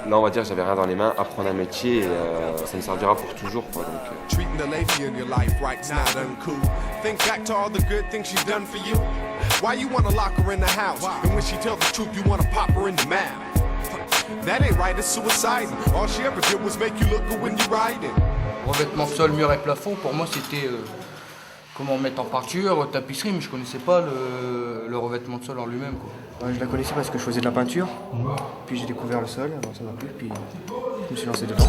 Là, on va dire que j'avais rien dans les mains, apprendre un métier, et ça me servira pour toujours, quoi. Donc, Treating the lady in your life right's not uncool. Think back to all the good things she's done for you. Why you wanna lock her in the house? And when she tells the truth, you wanna pop her in the mouth. That ain't right, it's suicide. All she ever did was make you look good when you're riding. Revêtement de sol, mur et plafond, pour moi c'était comment mettre en peinture, tapisserie, mais je connaissais pas le revêtement de sol en lui-même, quoi. Ouais, je la connaissais parce que je faisais de la peinture, puis j'ai découvert le sol, alors ça m'a plu, puis je me suis lancé dedans.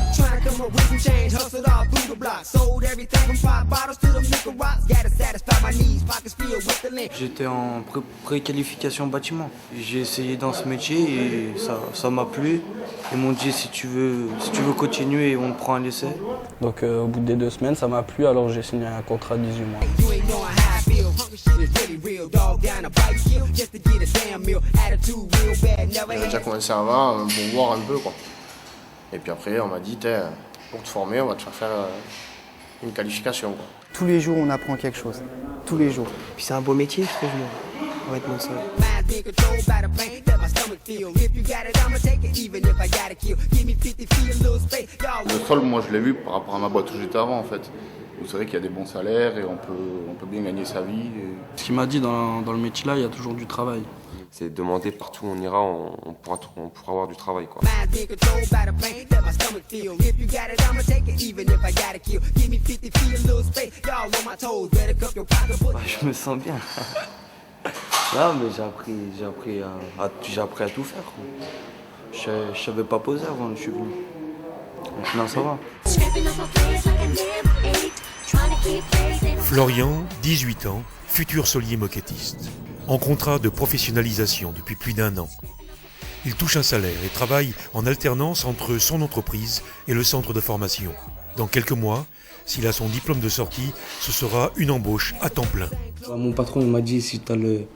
J'étais en préqualification bâtiment. J'ai essayé dans ce métier et ça m'a plu. Ils m'ont dit si tu veux continuer, on te prend un essai. Donc au bout des 2 semaines, ça m'a plu, alors j'ai signé un contrat de 18 mois. J'avais déjà commencé avant pour voir un peu, quoi. Et puis après on m'a dit pour te former on va te faire une qualification, quoi. Tous les jours on apprend quelque chose, tous les jours. Puis c'est un beau métier, je trouve, revêtement de sol. Le sol, moi je l'ai vu par rapport à ma boîte où j'étais avant, en fait. Vous savez qu'il y a des bons salaires et on peut bien gagner sa vie. Ce qu'il m'a dit dans le métier là, il y a toujours du travail. c'est demander partout où on ira, on pourra avoir du travail, quoi. Je me sens bien. Non, mais j'ai appris à tout faire, quoi. Je savais pas poser avant, je suis venu. Maintenant ça va. Florian, 18 ans, futur solier moquettiste, en contrat de professionnalisation depuis plus d'1 an. Il touche un salaire et travaille en alternance entre son entreprise et le centre de formation. Dans quelques mois, s'il a son diplôme de sortie, ce sera une embauche à temps plein. Mon patron m'a dit si t'as le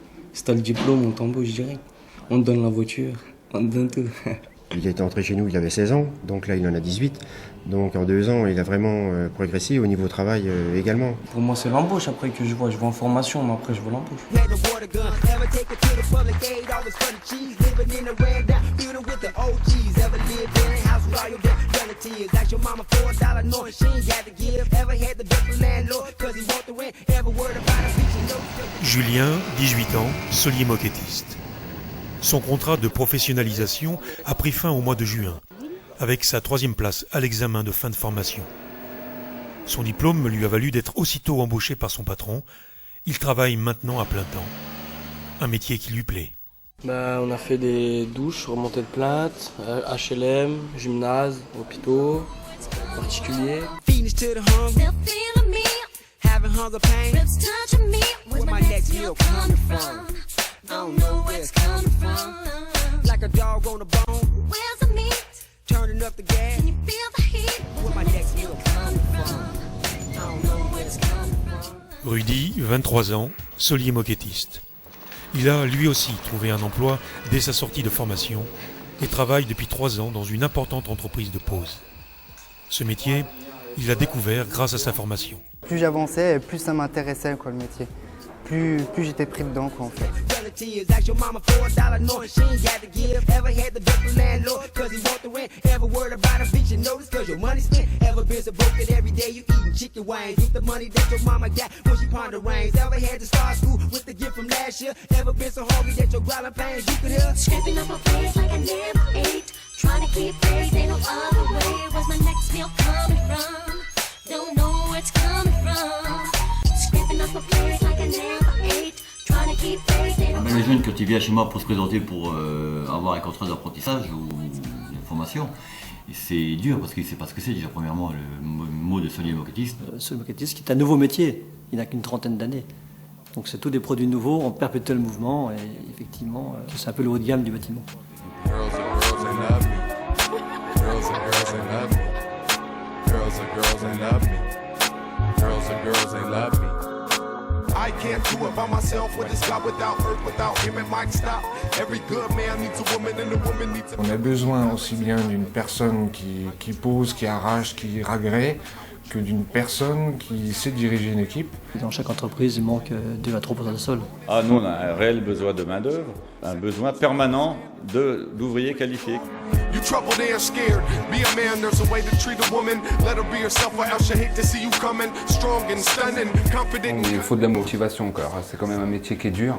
diplôme, on t'embauche direct. On te donne la voiture, on te donne tout. Il était entré chez nous, il avait 16 ans, donc là il en a 18. Donc en 2 ans, il a vraiment progressé au niveau travail également. Pour moi, c'est l'embauche après que je vois. Je vois en formation, mais après je vois l'embauche. Julien, 18 ans, solier moquettiste. Son contrat de professionnalisation a pris fin au mois de juin, avec sa 3e place à l'examen de fin de formation. Son diplôme lui a valu d'être aussitôt embauché par son patron. Il travaille maintenant à plein temps, un métier qui lui plaît. On a fait des douches, remontées de plaintes, HLM, gymnase, hôpitaux, particuliers. Rudy, 23 ans, solier moquettiste. Il a lui aussi trouvé un emploi dès sa sortie de formation et travaille depuis 3 ans dans une importante entreprise de pose. Ce métier, il l'a découvert grâce à sa formation. Plus j'avançais, plus ça m'intéressait, quoi, le métier. Plus j'étais pris dedans, quoi, en fait. Les jeunes, quand ils viennent chez moi pour se présenter pour avoir un contrat d'apprentissage ou une formation, c'est dur parce qu'il ne sait pas ce que c'est déjà premièrement le mot de solier moquettiste. Solier moquettiste qui est un nouveau métier, il n'a qu'une 30aine d'années. Donc c'est tous des produits nouveaux, en perpétuel mouvement et effectivement c'est un peu le haut de gamme du bâtiment. On a besoin aussi bien d'une personne qui pose, qui arrache, qui ragrée, que d'une personne qui sait diriger une équipe. Dans chaque entreprise, il manque 2 à 3% de sol. Ah, nous, on a un réel besoin de main-d'œuvre, un besoin permanent d'ouvriers qualifiés. You troubled and scared. Be a man, there's a way to treat a woman. Let her be herself, or else you hate to see you coming. Strong and stunning, confident. Il faut de la motivation encore. C'est quand même un métier qui est dur.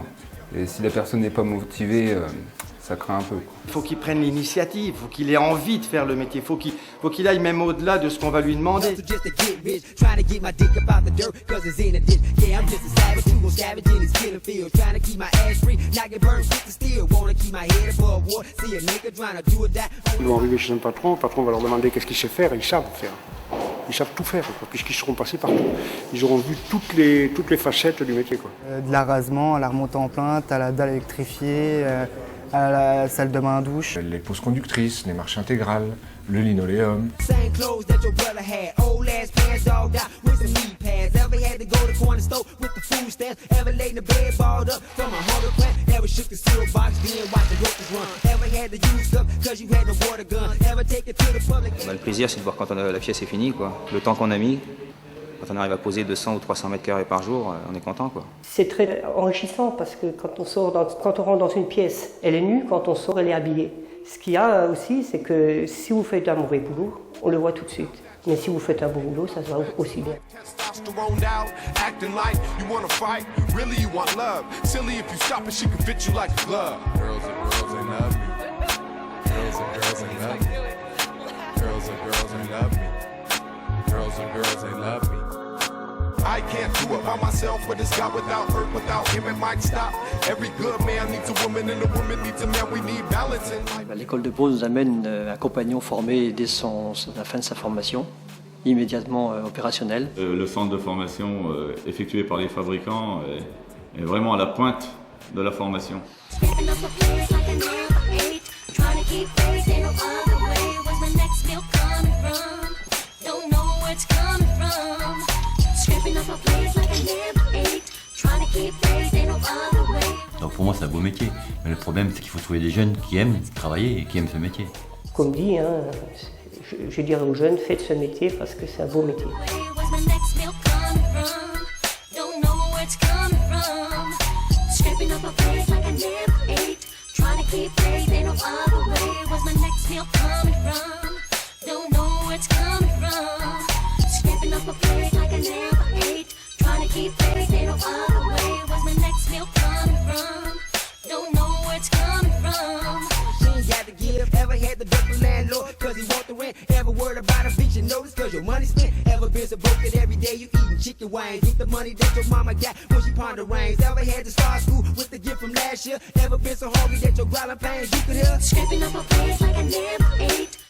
Et si la personne n'est pas motivée, ça craint un peu. Il faut qu'il prenne l'initiative, il faut qu'il ait envie de faire le métier, il faut qu'il aille même au-delà de ce qu'on va lui demander. Ils vont arriver chez un patron, le patron va leur demander qu'est-ce qu'ils savent faire, et ils savent faire. Ils savent tout faire, puisqu'ils seront passés partout. Ils auront vu toutes les facettes du métier. De l'arasement à la remontée en plainte, à la dalle électrifiée, à la salle de bain-douche. Les poses conductrices, les marches intégrales, le linoléum. Le plaisir, c'est de voir quand la pièce est finie, quoi. Le temps qu'on a mis. Quand on arrive à poser 200 ou 300 mètres carrés par jour, on est content, quoi. C'est très enrichissant parce que quand on rentre dans une pièce, elle est nue, quand on sort, elle est habillée. Ce qu'il y a aussi, c'est que si vous faites un mauvais boulot, on le voit tout de suite. Mais si vous faites un bon boulot, ça se voit aussi bien. I can't do it by myself, but it's God without hurt, without him it might stop. Every good man needs a woman and a woman needs a man, we need balance in life. L'école de pose nous amène un compagnon formé dès la fin de sa formation, immédiatement opérationnel. Le centre de formation effectué par les fabricants est vraiment à la pointe de la formation. Donc pour moi c'est un beau métier, mais le problème c'est qu'il faut trouver des jeunes qui aiment travailler et qui aiment ce métier. Comme dit, je dirais aux jeunes, faites ce métier parce que c'est un beau métier. Ever been so broke that every day you eating chicken wings? Get the money that your mama got when she pawned the rings. Ever had to start school with the gift from last year? Ever been so hungry that your growling pains you could hear? Scraping up my face like I never ate.